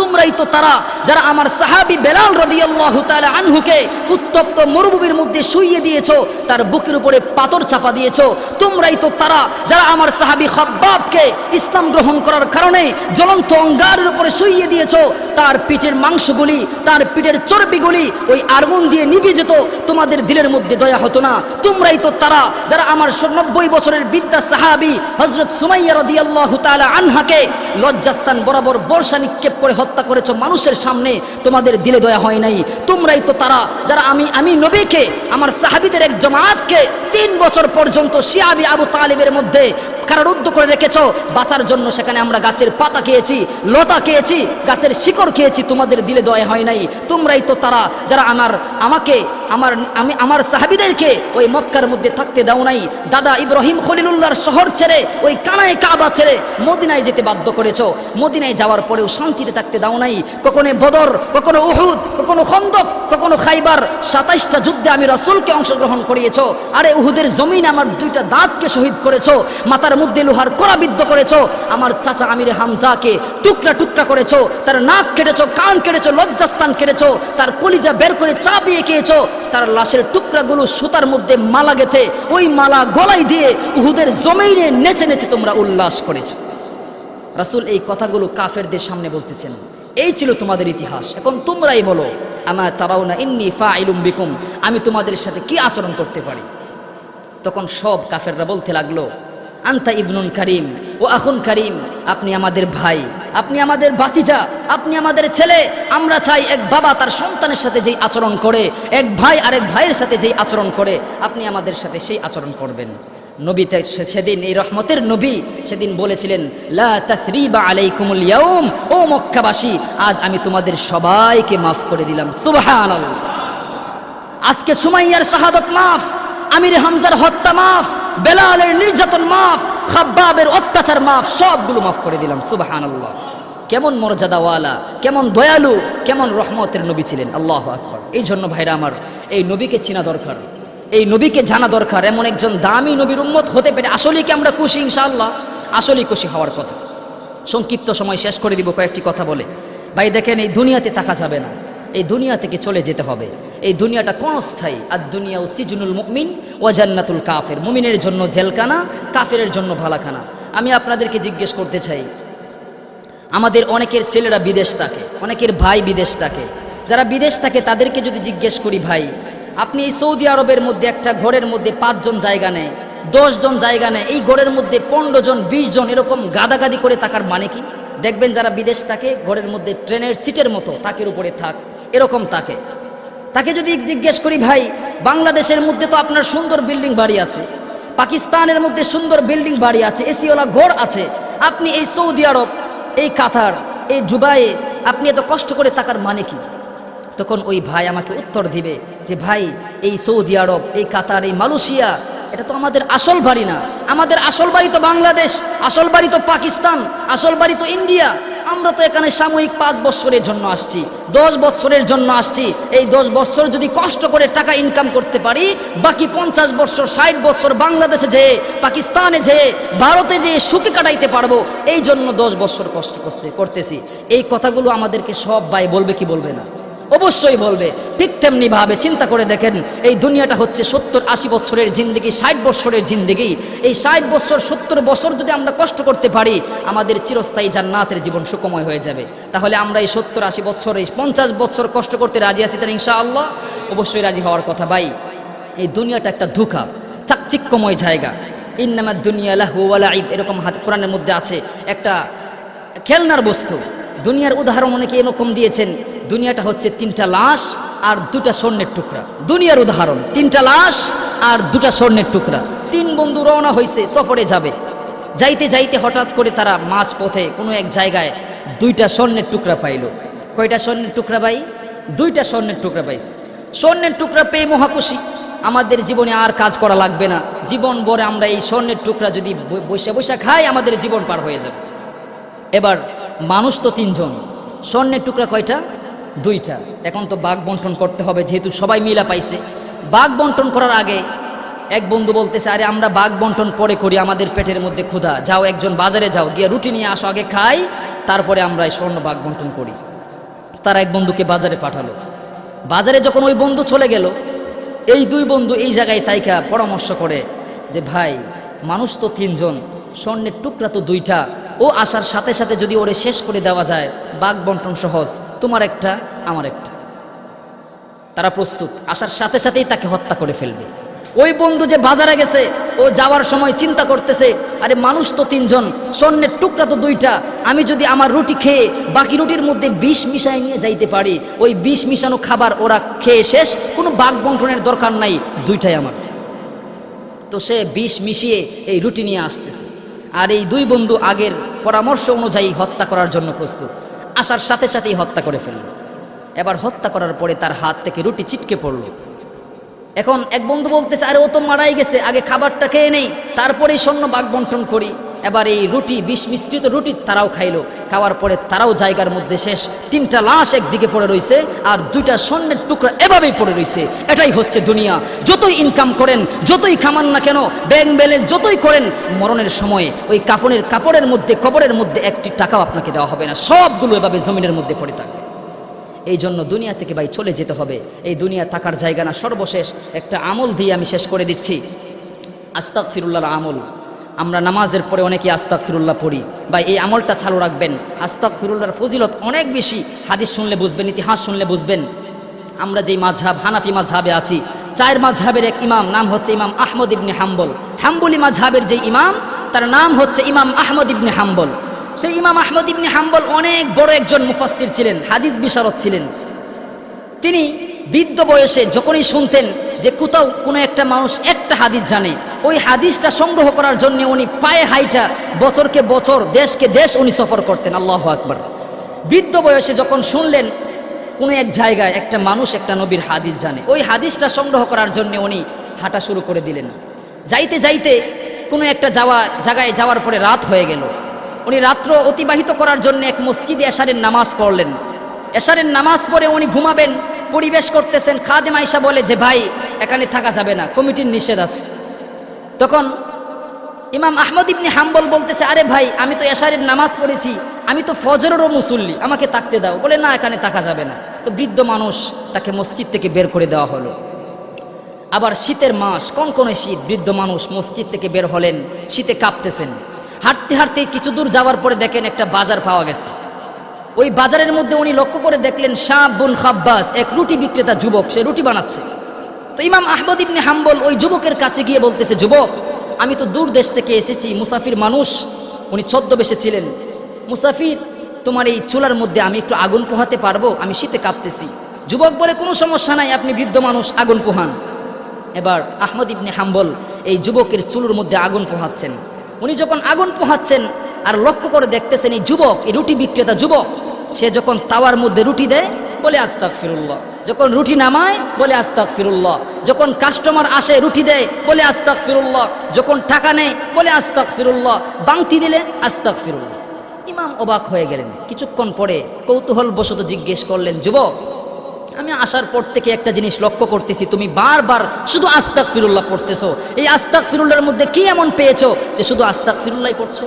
তোমরাই তো তারা যারা আমার সাহাবী বেলাল রাদিয়াল্লাহু তাআলা আনহুকে উত্তপ্ত মরুভূমির মধ্যে শুইয়ে দিয়েছো, তার বুকের উপরে পাথর চাপা দিয়েছো। তোমরাই তো তারা যারা আমার সাহাবী খাব্বাবকে ইসলাম গ্রহণ করার কারণে জ্বলন্ত অঙ্গারের উপরে শুইয়ে দিয়েছো। তার পিঠের মাংসগুলি, তার পিঠের চর্বিগুলি ওই আগুন দিয়ে নিভে যেত, তোমাদের দিলের মধ্যে দয়া হতো না। তোমরাই তো তারা যারা আমার 90 বছরের বৃদ্ধা সাহাবী হযরত সুমাইয়া রাদিয়াল্লাহু তাআলা আনহাকে লজ্জাস্থান বরাবর বর্ষা নিক্ষেপ করে হত্যা করেছো মানুষের সামনে, তোমাদের দিলে দয়া হয় নাই। তোমরাই তো তারা যারা আমি নবীকে, আমার সাহাবীদের এক জামাতকে 3 বছর পর্যন্ত শিয়াবি আবু তালিবের মধ্যে কারারুদ্ধ করে রেখেছো। বাঁচার জন্য সেখানে আমরা গাছের পাতা খেয়েছি, লতা খেয়েছি, গাছের শিকড় খেয়েছি, তোমাদের দিলে দয়া হয় নাই। তোমরাই তো তারা যারা আমার সাহাবীদেরকে ওই মক্কার মধ্যে থাকতে দাও নাই। দাদা ইব্রাহিম খলিলুল্লাহর শহর ছেড়ে ওই কানায় কাবা ছেড়ে মদিনায় যেতে বাধ্য করেছো। মদিনায় যাওয়ার পরেও শান্তিতে থাকতে দাও নাই। কখনো বদর, কখনো উহুদ, কখনো খন্দক, কখনো খাইবার, 27টা যুদ্ধে আমি রাসূলকে অংশগ্রহণ করিয়েছো। আরে উহুদের জমিনে আমার 2টা দাঁতকে শহীদ করেছো, মাথার মধ্যে লোহার কোড়া বিদ্ধ করেছো, আমার চাচা আমির হামজাকে টুকরা টুকরা করেছো, তার নাক কেটেছো, কান কেটেছো, লজ্জাস্থান কেটেছো, তার কলিজা বের করে চাপিয়ে খেয়েছো, তার লাশের টুকরাগুলো সুতার মধ্যে মালা গেঁথে ওই মালা গলায় দিয়ে উহুদের জমিনে নেচে নেচে তোমরা উল্লাস করেছো। রাসূল এই কথাগুলো কাফেরদের সামনে বলতেছেন। এই ছিল তোমাদের ইতিহাস। এখন তোমরাই বলো, আমা তারাউনা ইন্নী ফাইলুম বিকুম, আমি তোমাদের সাথে কি আচরণ করতে পারি? তখন সব কাফেররা বলতে লাগলো, আনতা ইবনুন কারিম ও আখুন কারিম, আপনি আমাদের ভাই, আপনি আমাদের ভাতিজা, আপনি আমাদের ছেলে। আমরা চাই এক বাবা তার সন্তানের সাথে যেই আচরণ করে, এক ভাই আরেক ভাইয়ের সাথে যেই আচরণ করে, আপনি আমাদের সাথে সেই আচরণ করবেন। নবী সেদিন, এই রহমতের নবী সেদিন বলেছিলেন, লা তাসরিবা আলাইকুমুল ইয়াউম, ও মক্কাবাসী, আজ আমি তোমাদের সবাইকে মাফ করে দিলাম। সুবহানাল্লাহ। আজকে সুমাইয়ার শাহাদাত মাফ, আমির হামজার হত্যা মাফ, বেলালের নির্যাতন মাফ, খাব্বাবের অত্যাচার মাফ, সবগুলো মাফ করে দিলাম। সুবহানাল্লাহ। কেমন মর্যাদাওয়ালা, কেমন দয়ালু, কেমন রহমতের নবী ছিলেন। আল্লাহু আকবার। এই জন্য ভাইরা আমার, এই নবীকে চেনা দরকার, এই নবীকে জানা দরকার। এমন একজন দামি নবীর উম্মত হতে পেরে আসলেই কি আমরা খুশি? ইনশাআল্লাহ আসলেই খুশি হওয়ার কথা। সংক্ষিপ্ত সময় শেষ করে দিব কয়েকটি কথা বলে। ভাই দেখেন, এই দুনিয়াতে থাকা যাবে না, এই দুনিয়া থেকে চলে যেতে হবে। এই দুনিয়াটা ক্ষণস্থায়ী। আর দুনিয়া ও সিজনুল মুমিন ও জান্নাতুল কাফের, মুমিনের জন্য জেলখানা, কাফেরের জন্য ভালাখানা। আমি আপনাদেরকে জিজ্ঞেস করতে চাই, আমাদের অনেকের ছেলেরা বিদেশ থাকে, অনেকের ভাই বিদেশ থাকে। যারা বিদেশ থাকে তাদেরকে যদি জিজ্ঞেস করি, ভাই আপনি এই সৌদি আরবের মধ্যে একটা ঘরের মধ্যে 5 জন জায়গা নেয়, 10 জন জায়গা নেয়, এই ঘরের মধ্যে 15 জন 20 জন এরকম গাদাগাদি করে থাকার মানে কি? দেখবেন যারা বিদেশ থাকে ঘরের মধ্যে ট্রেনের সিটের মতো তাকের উপরে থাক, এরকম থাকে। তাকে যদি জিজ্ঞেস করি, ভাই বাংলাদেশের মধ্যে তো আপনার সুন্দর বিল্ডিং বাড়ি আছে, পাকিস্তানের মধ্যে সুন্দর বিল্ডিং বাড়ি আছে, এসিওয়ালা ঘর আছে, আপনি এই সৌদি আরব, এই কাতার, এই দুবাইয়ে আপনি এত কষ্ট করে থাকার মানে কি? তখন ওই ভাই আমাকে উত্তর দিবে যে, ভাই এই সৌদি আরব, এই কাতার, এই মালয়েশিয়া, এটা তো আমাদের আসল বাড়ি না। আমাদের আসল বাড়ি তো বাংলাদেশ, আসল বাড়ি তো পাকিস্তান, আসল বাড়ি তো ইন্ডিয়া। আমরা তো এখানে সাময়িক 5 বছরের জন্য আসছি, 10 বছরের জন্য আসছি। এই 10 বছর যদি কষ্ট করে টাকা ইনকাম করতে পারি, বাকি 50 বছর 60 বছর বাংলাদেশে যেয়ে, পাকিস্তানে যেয়ে, ভারতে যেয়ে সুখে কাটাইতে পারবো, এই জন্য 10 বছর কষ্ট করতেছি। এই কথাগুলো আমাদেরকে সব ভাই বলবে কি বলবে না? অবশ্যই বলবে। ঠিক তেমনি ভাবে চিন্তা করে দেখেন, এই দুনিয়াটা হচ্ছে 70-80 বছরের জিন্দেগি, 60 বছরের জিন্দেগি। এই 60 বছর 70 বছর যদি আমরা কষ্ট করতে পারি, আমাদের চিরস্থায়ী জান্নাতের জীবন সুখময় হয়ে যাবে। তাহলে আমরা এই 70-80 বছর, এই 50 বছর কষ্ট করতে রাজি আছি তাহলে ইনশাআল্লাহ? অবশ্যই রাজি হওয়ার কথা। ভাই, এই দুনিয়াটা একটা ধোঁকা, চাকচিক্যময় জায়গা। ইন্নামাদ দুনিয়া লাহু ওয়া লাইব, এরকম কোরআনের মধ্যে আছে, একটা খেলনার বস্তু। দুনিয়ার উদাহরণ অনেকে এরকম দিয়েছেন, দুনিয়াটা হচ্ছে 3টা লাশ আর 2টা স্বর্ণের টুকরা। দুনিয়ার উদাহরণ 3টা লাশ আর 2টা স্বর্ণের টুকরা। 3 বন্ধু রওনা হয়েছে, সফরে যাবে। যাইতে যাইতে হঠাৎ করে তারা মাঝ পথে কোনো এক জায়গায় 2টা স্বর্ণের টুকরা পাইল। কয়টা স্বর্ণের টুকরা ভাই? 2টা স্বর্ণের টুকরা পাইছে। স্বর্ণের টুকরা পেয়ে মহাখুশি, আমাদের জীবনে আর কাজ করা লাগবে না, জীবন ভরে আমরা এই স্বর্ণের টুকরা যদি বৈশা বৈশা খাই, আমাদের জীবন পার হয়ে যাবে। এবার মানুষ তো 3 জন, স্বর্ণের টুকরা কয়টা? 2টা। এখন তো ভাগ বন্টন করতে হবে, যেহেতু সবাই মিলা পাইছে। ভাগ বন্টন করার আগে এক বন্ধু বলতেছে, আরে আমরা ভাগ বন্টন পরে করি, আমাদের পেটের মধ্যে ক্ষুধা, যাও একজন বাজারে যাও, গিয়ে রুটি নিয়ে আসো, আগে খাই, তারপরে আমরা এই স্বর্ণ ভাগ বন্টন করি। তারা এক বন্ধুকে বাজারে পাঠালো। বাজারে যখন ওই বন্ধু চলে গেল, এই 2 বন্ধু এই জায়গায় তাইকা পরামর্শ করে যে ভাই, মানুষ তো 3 জন, স্বর্ণের টুকরা তো 2টা, ও আসার সাথে সাথে যদি ওরে শেষ করে দেওয়া যায়, ভাগ বন্টন সহজ, তোমার একটা আমার একটা। তারা প্রস্তুত, আসার সাথে সাথেই তাকে হত্যা করে ফেলবে। ওই বন্ধু যে বাজারে গেছে, ও যাওয়ার সময় চিন্তা করতেছে, আরে মানুষ তো 3 জন, স্বর্ণের টুকরা তো 2টা, আমি যদি আমার রুটি খেয়ে বাকি রুটির মধ্যে বিষ মিশাই নিয়ে যাইতে পারি, ওই বিষ মিশানো খাবার ওরা খেয়ে শেষ, কোনো ভাগ বন্টনের দরকার নাই, 2টাই আমার। তো সে বিষ মিশিয়ে এই রুটি নিয়ে আসতেছে, আর এই 2 বন্ধু আগের পরামর্শ অনুযায়ী হত্যা করার জন্য প্রস্তুত। আসার সাথে সাথেই হত্যা করে ফেলল। এবার হত্যা করার পরে তার হাত থেকে রুটি ছিটকে পড়ল। এখন এক বন্ধু বলতেছে, আরে ও তো মারাই গেছে, আগে খাবারটা খেয়ে নেই, তারপরেই স্বর্ণ ভাগ বন্টন করি। এবার এই রুটি, বিষ মিশ্রিত রুটি তারাও খাইলো। খাওয়ার পরে তারাও জায়গার মধ্যে শেষ। 3টা লাশ একদিকে পড়ে রয়েছে আর 2টা স্বর্ণের টুকরা এভাবেই পড়ে রয়েছে। এটাই হচ্ছে দুনিয়া। যতই ইনকাম করেন, যতই খামান না কেন, ব্যাংক ব্যালেন্স যতই করেন, মরণের সময় ওই কাপড়ের মধ্যে, কবরের মধ্যে 1টি টাকাও আপনাকে দেওয়া হবে না, সবগুলো এভাবে জমিনের মধ্যে পড়ে থাকবে। এই জন্য দুনিয়া থেকে ভাই চলে যেতে হবে। এই দুনিয়া থাকার জায়গা না। সর্বশেষ একটা আমল দিয়ে আমি শেষ করে দিচ্ছি, আস্তাগফিরুল্লাহর আমল। আমরা নামাজের পরে অনেকেই আস্তাগফিরুল্লাহ পড়ি, ভাই এই আমলটা চালু রাখবেন। আস্তাগফিরুল্লাহর ফজিলত অনেক বেশি, হাদিস শুনলে বুঝবেন, ইতিহাস শুনলে বুঝবেন। আমরা যেই মাযহাব হানাফি মাযহাবে আছি, 4 মাযহাবের এক ইমাম, নাম হচ্ছে ইমাম আহমদ ইবনে হাম্বল। হাম্বলি মাযহাবের যে ইমাম, তার নাম হচ্ছে ইমাম আহমদ ইবনে হাম্বল। সেই ইমাম আহমদ ইবনে হাম্বল অনেক বড় একজন মুফাসসির ছিলেন, হাদিস বিশারদ ছিলেন। তিনি বৃদ্ধ বয়সে যখনই শুনতেন যে কোথাও কোনো একটা মানুষ একটা হাদিস জানে, ওই হাদিসটা সংগ্রহ করার জন্য উনি পায়ে হাইটা বছরকে বছর, দেশকে দেশ উনি সফর করতেন। আল্লাহু আকবার। বৃদ্ধ বয়সে যখন শুনলেন কোনো এক জায়গায় একটা মানুষ একটা নবীর হাদিস জানে, ওই হাদিসটা সংগ্রহ করার জন্য উনি হাঁটা শুরু করে দিলেন। যাইতে যাইতে কোনো একটা জায়গায় যাওয়ার পরে রাত হয়ে গেল। উনি রাত্র অতিবাহিত করার জন্য এক মসজিদে এশারের নামাজ পড়লেন। এশারের নামাজ পড়ে উনি ঘুমাবেন, পরিবেশ করতেছেন। খাদেম আয়েশা বলে যে ভাই এখানে থাকা যাবে না, কমিটির নিষেধ আছে। তখন ইমাম আহমদ ইবনে হাম্বল বলতেছে, আরে ভাই আমি তো এশারের নামাজ পড়েছি, আমি তো ফজরেরও মুসল্লি, আমাকে থাকতে দাও। বলে না, এখানে থাকা যাবে না। তো বৃদ্ধ মানুষ, তাকে মসজিদ থেকে বের করে দেওয়া হলো। আবার শীতের মাস, কনকনে শীত, বৃদ্ধ মানুষ মসজিদ থেকে বের হলেন, শীতে কাঁপতেছেন। হাঁটতে হাঁটতে কিছু দূর যাওয়ার পরে দেখেন একটা বাজার পাওয়া গেছে। ওই বাজারের মধ্যে উনি লক্ষ্য করে দেখলেন শাবুন খাব্বাস, এক রুটি বিক্রেতা যুবক, সে রুটি বানাচ্ছে। তো ইমাম আহমদ ইবনে হাম্বল ওই যুবকের কাছে গিয়ে বলতেছে, যুবক আমি তো দূর দেশ থেকে এসেছি, মুসাফির মানুষ। উনি ছদ্মবেশে ছিলেন। মুসাফির, তোমার এই চুলার মধ্যে আমি একটু আগুন পোহাতে পারবো? আমি শীতে কাঁপতেছি। যুবক বলে, কোনো সমস্যা নাই, আপনি বৃদ্ধ মানুষ, আগুন পোহান। এবার আহমদ ইবনে হাম্বল এই যুবকের চুলোর মধ্যে আগুন পোহাচ্ছেন। উনি যখন আগুন পোহাচ্ছেন আর লক্ষ্য করে দেখতেছেন এই যুবক, এই রুটি বিক্রেতা যুবক, সে যখন তাওয়ার মধ্যে রুটি দেয় বলে আস্তাগফিরুল্লাহ, যখন রুটি নামায় বলে আস্তাগফিরুল্লাহ, যখন কাস্টমার আসে রুটি দেয় বলে আস্তাগফিরুল্লাহ, যখন টাকা নেয় বলে আস্তাগফিরুল্লাহ, বাংতি দিলে আস্তাগফিরুল্লাহ। ইমাম অবাক হয়ে গেলেন। কিছুক্ষণ পরে কৌতূহল বশত জিজ্ঞেস করলেন, যুবক আমি আসার পর থেকে একটা জিনিস লক্ষ্য করতেছি, তুমি বারবার শুধু আস্তাগফিরুল্লাহ পড়তেছো। এই আস্তাগফিরুল্লাহর মধ্যে কি এমন পেয়েছো যে শুধু আস্তাগফিরুল্লাহ পড়ছো?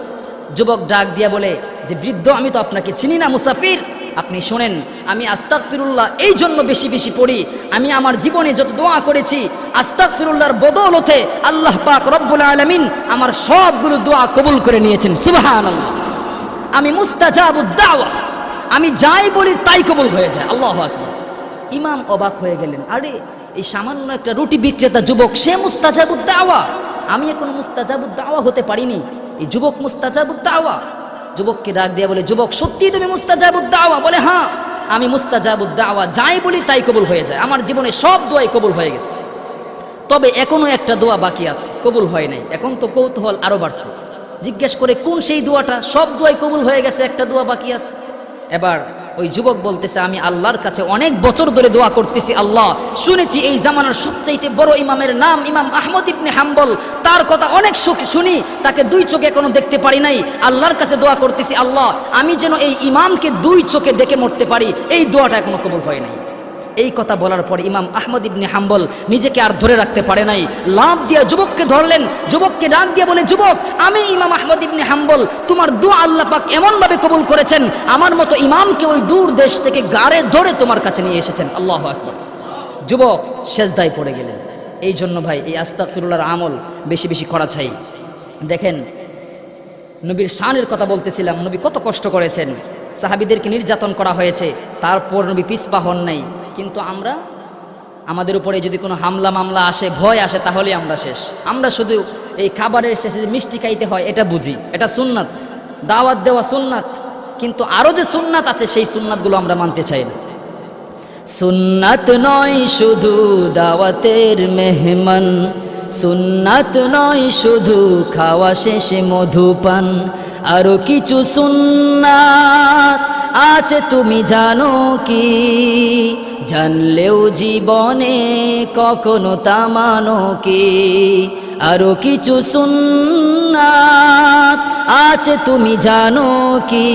যুবক ডাক দিয়া বলে যে, বৃদ্ধ আমি তো আপনাকে চিনি না, মুসাফির, আপনি শোনেন, আমি আস্তাগফিরুল্লাহ এই জন্য বেশি বেশি পড়ি, আমি আমার জীবনে যত দোয়া করেছি আস্তাগফিরুল্লাহর বদৌলতে আল্লাহ পাক রব্বুল আলামিন আমার সবগুলো দোয়া কবুল করে নিয়েছেন। সুবহানাল্লাহ। আমি মুস্তাজাবুদ দাওয়া, আমি যাই বলি তাই কবুল হয়ে যায়। আল্লাহু আকবার। ইমাম অবাক হয়ে গেলেন, আরে এই সামান্য একটা রুটি বিক্রেতা যুবক, সে মুস্তাজাবুদ দাওয়া, আমি এখনো মুস্তাজাবুদ দাওয়া হতে পারিনি, এই যুবক মুস্তাজাবুদ দাওয়া। যুবককে ডাক দিয়ে বলে, যুবক সত্যি তুমি মুস্তাজাবুদ দাওয়া? বলে হ্যাঁ, আমি মুস্তাজাবুদ দাওয়া, যাই বলি তাই কবুল হয়ে যায়, আমার জীবনে সব দোয়াই কবুল হয়ে গেছে, তবে এখনো একটা দোয়া বাকি আছে, কবুল হয় নাই। এখন তো কৌতূহল আরো বাড়ছে, জিজ্ঞেস করে কোন সেই দোয়াটা? সব দোয়াই কবুল হয়ে গেছে, একটা দোয়া বাকি আছে। এবার ওই যুবক বলতেছে, আমি আল্লাহর কাছে অনেক বছর ধরে দোয়া করতেছি, আল্লাহ শুনেছি এই জামানার সবচাইতে বড় ইমামের নাম ইমাম আহমদ ইবনে হাম্বল, তার কথা অনেক শুনি, তাকে দুই চোখে এখনো দেখতে পারি নাই, আল্লাহর কাছে দোয়া করতেছি, আল্লাহ আমি যেন এই ইমামকে দুই চোখে দেখে মরতে পারি, এই দোয়াটা এখনো কবুল হয় নাই। এই কথা বলার পর ইমাম আহমদ ইবনে হাম্বল নিজেকে আর ধরে রাখতে পারে নাই, লাফ দিয়ে যুবককে ধরলেন, যুবককে ডাক দিয়ে বলে, যুবক আমি ইমাম আহমদ ইবনে হাম্বল, তোমার দোয়া আল্লাহ পাক এমনভাবে কবুল করেছেন, আমার মতো ইমামকে ওই দূর দেশ থেকে গাড়ে ধরে তোমার কাছে নিয়ে এসেছেন। আল্লাহু আকবার। যুবক সেজদায় পড়ে গেলেন। এই জন্য ভাই এই আস্তাগফিরুল্লাহর আমল বেশি বেশি করা চাই। দেখেন নবীর শানের কথা বলতেছিলাম, নবী কত কষ্ট করেছেন, সাহাবীদেরকে নির্যাতন করা হয়েছে, তারপর নবী পিছপা হন নাই। কিন্তু আমরা, আমাদের উপরে যদি কোনো হামলা মামলা আসে, ভয় আসে, তাহলে আমরা শেষ। আমরা শুধু এই খাবারের শেষে যে মিষ্টি খাইতে হয় এটা বুঝি, এটা সুন্নাত, দাওয়াত দেওয়া সুন্নাত, কিন্তু আরো যে সুন্নাত আছে সেই সুন্নাতগুলো আমরা মানতে চাই না। সুন্নাত নয় শুধু দাওয়াতের মেহমান, সুন্নাত নয় শুধু খাওয়া শেষে মধুপান, আরো কিছু সুন্নাত আছে তুমি জানো কি? জানলেও জীবনে কখনো তা মানো কি? আরো কিছু সুন্নাত আছে তুমি জানো কি?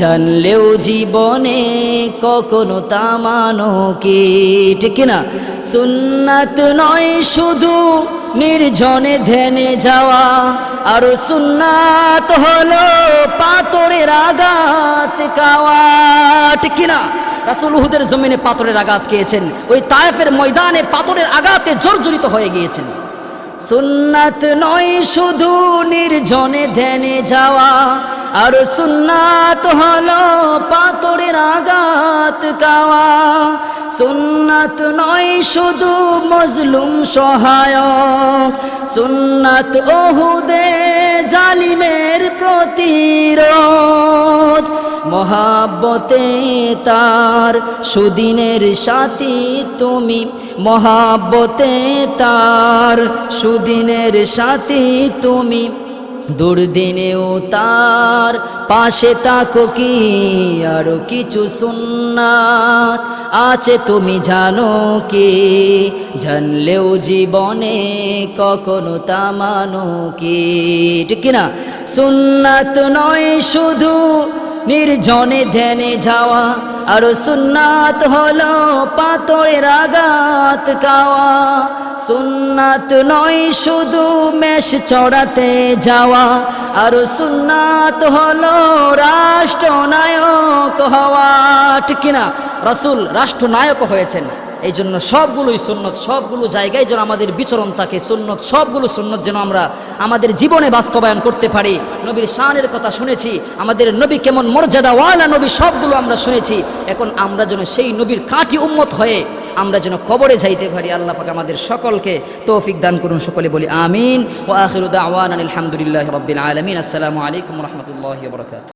জানলেও জীবনে কখনো তা মানো কি? ঠিক না? সুন্নাত নয় শুধু নির্জনে ধ্যানে যাওয়া, আরো সুন্নাত হলো পাথরের আঘাত খাওয়া। ঠিক না? রাসূল উহুদের জমিনে পাথরের আঘাত খেয়েছেন, ওই তায়েফের ময়দানে পাথরের আঘাতে জর্জরিত হয়ে গিয়েছেন। সুন্নাত নয় শুধু নির্জনে ধ্যানে যাওয়া, আর সুন্নাত হলো পাথরের আঘাত খাওয়া। সুন্নাত নয় শুধু মজলুম সহায়ক, সুন্নাত উহুদে জালিমের প্রতিরোধ। মহাব্বতে তার সুদিনের সাথী তুমি, মহাব্বতে তার সুদিনের সাথী তুমি, দুর্দিনেও তার পাশে তাকো কি? আরো কিছু সুন্নাত আছে তুমি জানো কি? জানলেও জীবনে কখনো তা মানো কি? ঠিক না? সুন্নাত নয় শুধু নির্জনে ধ্যানে যাওয়া, আর সুন্নাত হলো পাথরের আঘাত খাওয়া। সুন্নাত নয় শুধু মেষ চড়াতে যাওয়া, আর সুন্নাত হলো রাষ্ট্রনায়ক হওয়া। ঠিক কিনা? রাসূল রাষ্ট্রনায়ক হয়েছেন, এই জন্য সবগুলোই সুন্নত, সবগুলো জায়গায় যেন আমাদের বিচরণ থাকে সুন্নত, সবগুলো সুন্নত যেন আমরা আমাদের জীবনে বাস্তবায়ন করতে পারি। নবীর শানের কথা শুনেছি, আমাদের নবী কেমন মর্যাদাওয়ালা নবী, সবগুলো আমরা শুনেছি। এখন আমরা যেন সেই নবীর খাঁটি উম্মত হয়ে আমরা যেন কবরে যাইতে পারি। আল্লাহ পাক আমাদের সকলকে তৌফিক দান করুন। সকলে বলি আমিন। ওয়া আখিরু দাওয়ানা আলহামদুলিল্লাহি রাব্বিল আলামিন। আসসালামু আলাইকুম ওয়া রাহমাতুল্লাহি ওয়া বারাকাতুহু।